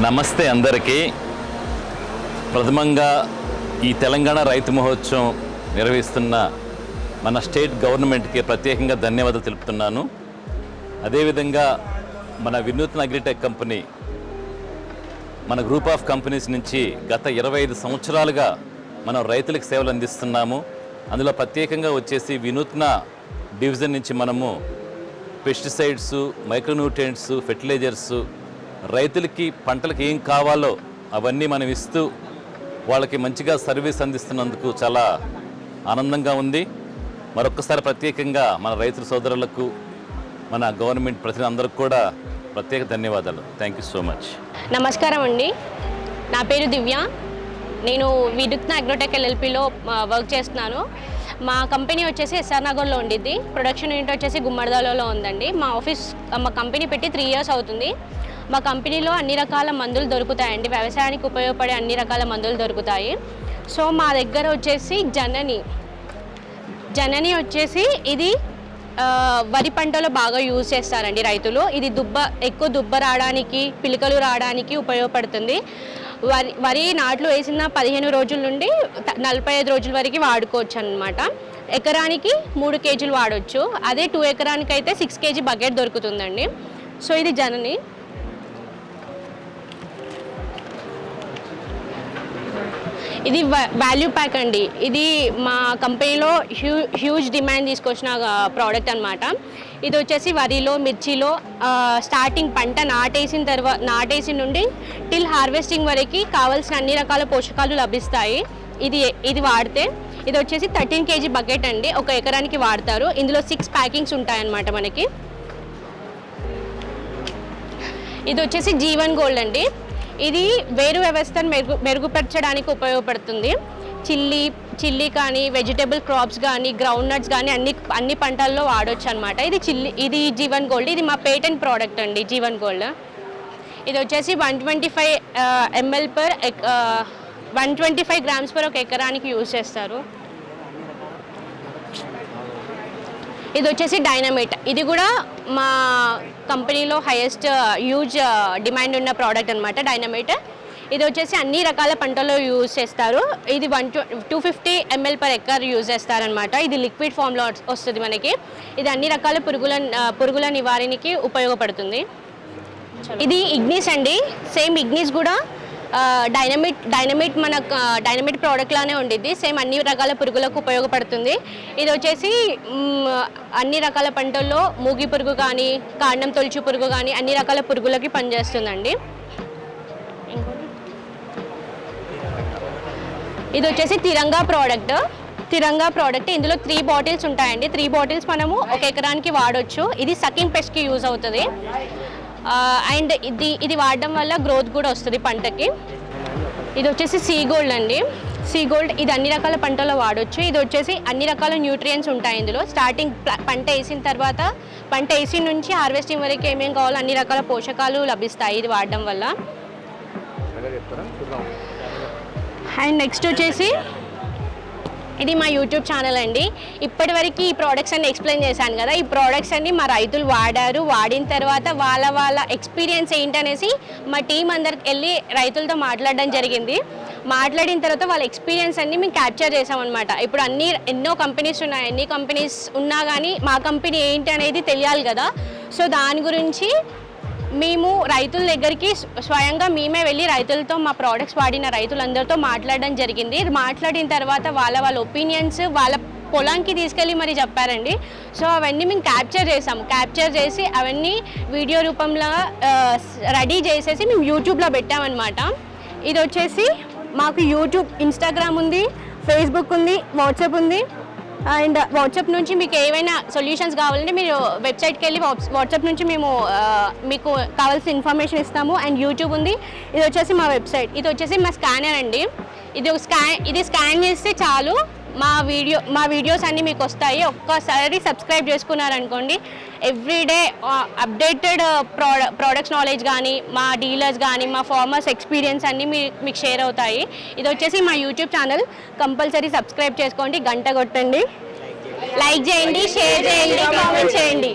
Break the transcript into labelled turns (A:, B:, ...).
A: నమస్తే అందరికీ. ప్రథమంగా ఈ తెలంగాణ రైతు మహోత్సవం నిర్వహిస్తున్న మన స్టేట్ గవర్నమెంట్కి ప్రత్యేకంగా ధన్యవాదాలు తెలుపుతున్నాను. అదేవిధంగా మన వినూత్న అగ్రిటెక్ కంపెనీ మన గ్రూప్ ఆఫ్ కంపెనీస్ నుంచి గత 25 సంవత్సరాలుగా మనం రైతులకు సేవలు అందిస్తున్నాము. అందులో ప్రత్యేకంగా వచ్చేసి వినూత్న డివిజన్ నుంచి మనము పెస్టిసైడ్స్, మైక్రోన్యూట్రియంట్స్, ఫెర్టిలైజర్స్ రైతులకి పంటలకు ఏం కావాలో అవన్నీ మనం ఇస్తూ వాళ్ళకి మంచిగా సర్వీస్ అందిస్తున్నందుకు చాలా ఆనందంగా ఉంది. మరొక్కసారి ప్రత్యేకంగా మన రైతుల సోదరులకు, మన గవర్నమెంట్ ప్రతినిధులందరికీ కూడా ప్రత్యేక ధన్యవాదాలు. Thank you so much.
B: నమస్కారం అండి, నా పేరు దివ్య. నేను వినూత్న అగ్రోటెక్ ఎల్ఎల్పిలో వర్క్ చేస్తున్నాను. మా కంపెనీ వచ్చేసి ఎస్ఆర్ నగర్లో ఉండిద్ది. ప్రొడక్షన్ యూనిట్ వచ్చేసి గుమ్మడిదలలో ఉందండి. మా కంపెనీ పెట్టి 3 years అవుతుంది. మా కంపెనీలో అన్ని రకాల మందులు దొరుకుతాయండి. వ్యవసాయానికి ఉపయోగపడే అన్ని రకాల మందులు దొరుకుతాయి. సో మా దగ్గర వచ్చేసి జనని వచ్చేసి ఇది వరి పంటలో బాగా యూజ్ చేస్తారండి రైతులు. ఇది ఎక్కువ దుబ్బ రావడానికి, పిలకలు రావడానికి ఉపయోగపడుతుంది. వరి నాట్లు వేసిన 15 రోజుల నుండి 45 రోజుల వరకు వాడుకోవచ్చు అన్నమాట. ఎకరానికి 3 kg వాడవచ్చు. అదే 2 ఎకరానికి అయితే 6 kg బకెట్ దొరుకుతుందండి. సో ఇది జనని. ఇది వాల్యూ ప్యాక్ అండి. ఇది మా కంపెనీలో హ్యూజ్ డిమాండ్ తీసుకొచ్చిన ప్రోడక్ట్ అనమాట. ఇది వచ్చేసి వరిలో, మిర్చిలో స్టార్టింగ్ పంట నాటేసిన నుండి టిల్ హార్వెస్టింగ్ వరకు కావాల్సిన అన్ని రకాల పోషకాలు లభిస్తాయి. ఇది వాడితే ఇది వచ్చేసి 13 kg బకెట్ అండి. 1 ఎకరానికి వాడతారు. ఇందులో 6 ప్యాకింగ్స్ ఉంటాయన్నమాట మనకి. ఇది వచ్చేసి జీవన్ గోల్డ్ అండి. ఇది వేరు వ్యవస్థను మెరుగుపరచడానికి ఉపయోగపడుతుంది. చిల్లీ కానీ, వెజిటేబుల్ క్రాప్స్ కానీ, గ్రౌండ్ నట్స్ కానీ అన్ని పంటల్లో వాడవచ్చు అనమాట. ఇది జీవన్ గోల్డ్. ఇది మా పేటెంట్ ప్రోడక్ట్ అండి, జీవన్ గోల్డ్. ఇది వచ్చేసి 125 ml per 125 grams per 1 ఎకరానికి యూజ్ చేస్తారు. ఇది వచ్చేసి డైనమైట్. ఇది కూడా మా కంపెనీలో హ్యూజ్ డిమాండ్ ఉన్న ప్రోడక్ట్ అనమాట, డైనమైట్. ఇది వచ్చేసి అన్ని రకాల పంటల్లో యూజ్ చేస్తారు. ఇది 250 ml per acre యూజ్ చేస్తారనమాట. ఇది లిక్విడ్ ఫామ్లో వస్తుంది మనకి. ఇది అన్ని రకాల పురుగుల నివారణకి ఉపయోగపడుతుంది. ఇది ఇగ్నిస్ అండి. సేమ్ ఇగ్నిస్ కూడా డైనమైట్ ప్రోడక్ట్ లానే ఉండిద్ది. సేమ్ అన్ని రకాల పురుగులకు ఉపయోగపడుతుంది. ఇది వచ్చేసి అన్ని రకాల పంటల్లో మూగి పురుగు కానీ, కాండం తొలుచు పురుగు కానీ అన్ని రకాల పురుగులకి పనిచేస్తుందండి. ఇది వచ్చేసి తిరంగా ప్రోడక్ట్. ఇందులో 3 బాటిల్స్ ఉంటాయండి. 3 బాటిల్స్ మనము 1 ఎకరానికి వాడవచ్చు. ఇది సకింగ్ పెస్ట్కి యూజ్ అవుతుంది. అండ్ ఇది వాడడం వల్ల గ్రోత్ కూడా వస్తుంది పంటకి. ఇది వచ్చేసి సీ గోల్డ్ అండి. సీ గోల్డ్ ఇది అన్ని రకాల పంటల్లో వాడవచ్చు. ఇది వచ్చేసి అన్ని రకాల న్యూట్రియంట్స్ ఉంటాయి ఇందులో. స్టార్టింగ్ పంట వేసిన నుంచి హార్వెస్టింగ్ వరకు ఏమేమి కావాలో అన్ని రకాల పోషకాలు లభిస్తాయి ఇది వాడడం వల్ల. అండ్ నెక్స్ట్ వచ్చేసి ఇది మా యూట్యూబ్ ఛానల్ అండి. ఇప్పటివరకు ఈ ప్రోడక్ట్స్ అన్ని ఎక్స్ప్లెయిన్ చేశాను కదా. ఈ ప్రోడక్ట్స్ అన్ని మా రైతులు వాడిన తర్వాత వాళ్ళ ఎక్స్పీరియన్స్ ఏంటనేసి మా టీం అందరికి వెళ్ళి రైతులతో మాట్లాడడం జరిగింది. మాట్లాడిన తర్వాత వాళ్ళ ఎక్స్పీరియన్స్ అన్ని మేము క్యాప్చర్ చేసామన్నమాట. ఇప్పుడు ఎన్నో కంపెనీస్ ఉన్నాయి. ఎన్ని కంపెనీస్ ఉన్నా కానీ మా కంపెనీ ఏంటి అనేది తెలియాలి కదా. సో దాని గురించి మేము రైతుల దగ్గరికి స్వయంగా మేమే వెళ్ళి రైతులతో, మా ప్రోడక్ట్స్ వాడిన రైతులందరితో మాట్లాడడం జరిగింది. మాట్లాడిన తర్వాత వాళ్ళ ఒపీనియన్స్ వాళ్ళ పొలానికి తీసుకెళ్ళి మరి చెప్పారండి. సో అవన్నీ మేము క్యాప్చర్ చేసి అవన్నీ వీడియో రూపంలో రెడీ చేసేసి మేము యూట్యూబ్లో పెట్టామన్నమాట. ఇది వచ్చేసి మాకు యూట్యూబ్, ఇన్స్టాగ్రామ్ ఉంది, ఫేస్బుక్ ఉంది, వాట్సాప్ ఉంది. అండ్ వాట్సాప్ నుంచి మీకు ఏవైనా సొల్యూషన్స్ కావాలంటే మీరు వెబ్సైట్కి వెళ్ళి వాట్సాప్ నుంచి మేము మీకు కావాల్సిన ఇన్ఫర్మేషన్ ఇస్తాము. అండ్ యూట్యూబ్ ఉంది. ఇది వచ్చేసి మా వెబ్సైట్. ఇది వచ్చేసి మా స్కానర్ అండి. ఇది స్కాన్ చేస్తే చాలు మా వీడియోస్ అన్నీ మీకు వస్తాయి. ఒక్కసారి సబ్స్క్రైబ్ చేసుకున్నారనుకోండి, ఎవ్రీడే అప్డేటెడ్ ప్రోడక్ట్స్ నాలెడ్జ్ కానీ, మా డీలర్స్ కానీ, మా ఫార్మర్స్ ఎక్స్పీరియన్స్ అన్నీ మీకు షేర్ అవుతాయి. ఇది వచ్చేసి మా యూట్యూబ్ ఛానల్. కంపల్సరీ సబ్స్క్రైబ్ చేసుకోండి, గంట కొట్టండి, లైక్ చేయండి, షేర్ చేయండి, కామెంట్ చేయండి.